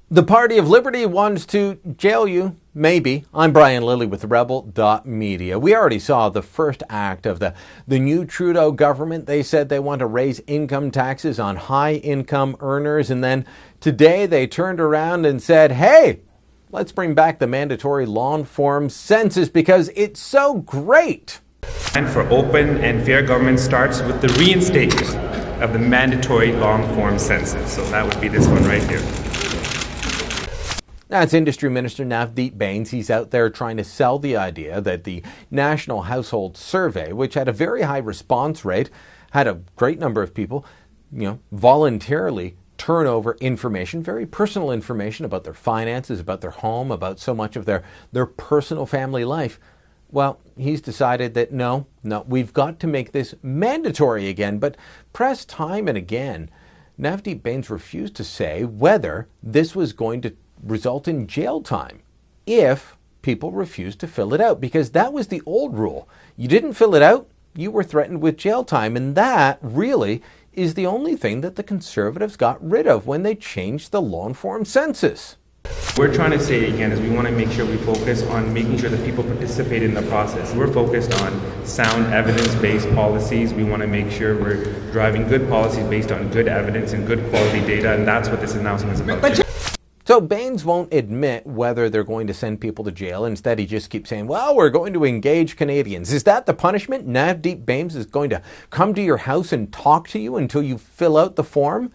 The Party of Liberty wants to jail you, maybe. I'm Brian Lilley with TheRebel.Media. We already saw the first act of the new Trudeau government. They said they want to raise income taxes on high-income earners, and then today they turned around and said, hey, let's bring back the mandatory long-form census because it's so great. And for open and fair government starts with the re-instate of the mandatory long-form census. So that would be this one right here. That's Industry Minister Navdeep Bains. He's out there trying to sell the idea that the National Household Survey, which had a very high response rate, had a great number of people, voluntarily turn over information, very personal information about their finances, about their home, about so much of their personal family life. Well, he's decided that no, we've got to make this mandatory again. But pressed time and again, Navdeep Bains refused to say whether this was going to result in jail time if people refused to fill it out, because that was the old rule. You didn't fill it out, you were threatened with jail time, and that really is the only thing that the Conservatives got rid of when they changed the long-form census. We're trying to say again is we want to make sure we focus on making sure that people participate in the process. We're focused on sound evidence-based policies. We want to make sure we're driving good policies based on good evidence and good quality data, and that's what this announcement is about. So Baines won't admit whether they're going to send people to jail. Instead, he just keeps saying, well, we're going to engage Canadians. Is that the punishment? Navdeep Bains is going to come to your house and talk to you until you fill out the form?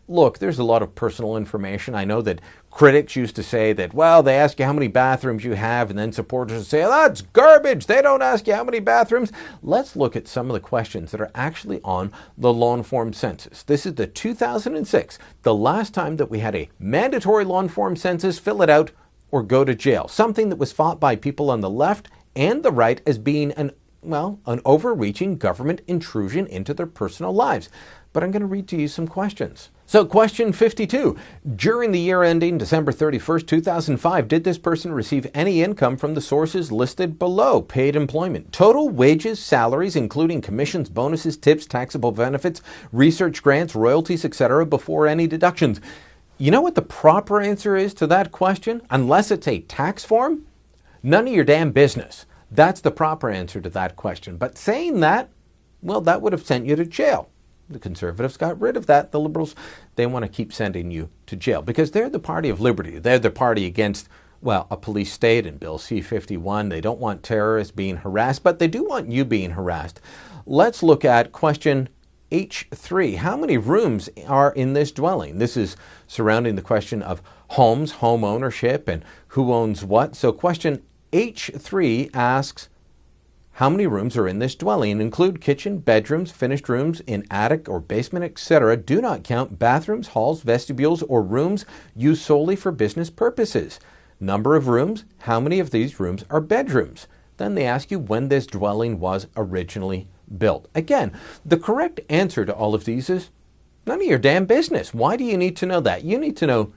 Look, there's a lot of personal information. I know that critics used to say that, well, they ask you how many bathrooms you have, and then supporters would say, oh, that's garbage. They don't ask you how many bathrooms. Let's look at some of the questions that are actually on the long-form census. This is the 2006, the last time that we had a mandatory long-form census. Fill it out or go to jail. Something that was fought by people on the left and the right as being an overreaching government intrusion into their personal lives. But I'm going to read to you some questions. So question 52, during the year ending December 31st, 2005, did this person receive any income from the sources listed below? Paid employment, total wages, salaries, including commissions, bonuses, tips, taxable benefits, research grants, royalties, etc., before any deductions. You know what the proper answer is to that question? Unless it's a tax form? None of your damn business. That's the proper answer to that question. But saying that, well, that would have sent you to jail. The Conservatives got rid of that. The Liberals, they want to keep sending you to jail because they're the Party of Liberty. They're the party against, a police state and Bill C-51. They don't want terrorists being harassed, but they do want you being harassed. Let's look at question H3. How many rooms are in this dwelling? This is surrounding the question of homes, home ownership, and who owns what. So question H3 asks, how many rooms are in this dwelling? Include kitchen, bedrooms, finished rooms in attic or basement, etc. Do not count bathrooms, halls, vestibules, or rooms used solely for business purposes. Number of rooms, how many of these rooms are bedrooms? Then they ask you when this dwelling was originally built. Again, the correct answer to all of these is none of your damn business. Why do you need to know that? You need to know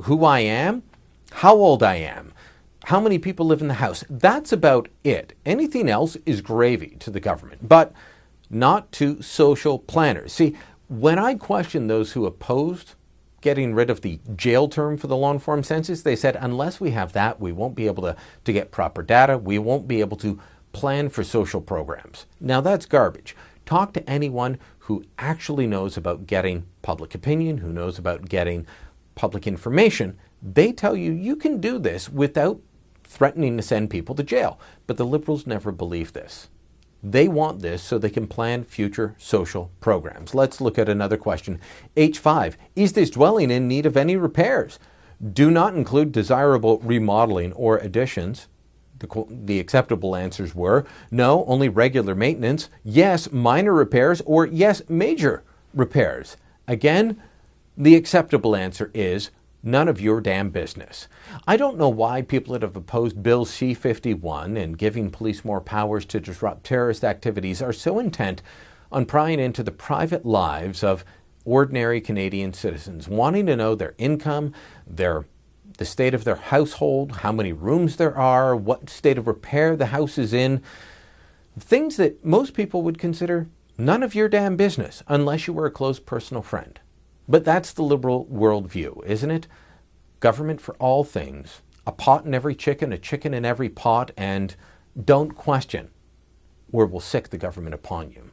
who I am, how old I am, how many people live in the house. That's about it. Anything else is gravy to the government, but not to social planners. See, when I questioned those who opposed getting rid of the jail term for the long-form census, they said, unless we have that, we won't be able to get proper data. We won't be able to plan for social programs. Now, that's garbage. Talk to anyone who actually knows about getting public opinion, who knows about getting public information. They tell you you can do this without threatening to send people to jail. But the Liberals never believe this. They want this so they can plan future social programs. Let's look at another question. H5, is this dwelling in need of any repairs? Do not include desirable remodeling or additions. The acceptable answers were no, only regular maintenance, yes, minor repairs, or yes, major repairs. Again, the acceptable answer is none of your damn business. I don't know why people that have opposed Bill C-51 and giving police more powers to disrupt terrorist activities are so intent on prying into the private lives of ordinary Canadian citizens, wanting to know their income, the state of their household, how many rooms there are, what state of repair the house is in. Things that most people would consider none of your damn business unless you were a close personal friend. But that's the Liberal worldview, isn't it? government for all things, a pot in every chicken, a chicken in every pot, and don't question, or we'll sick the government upon you.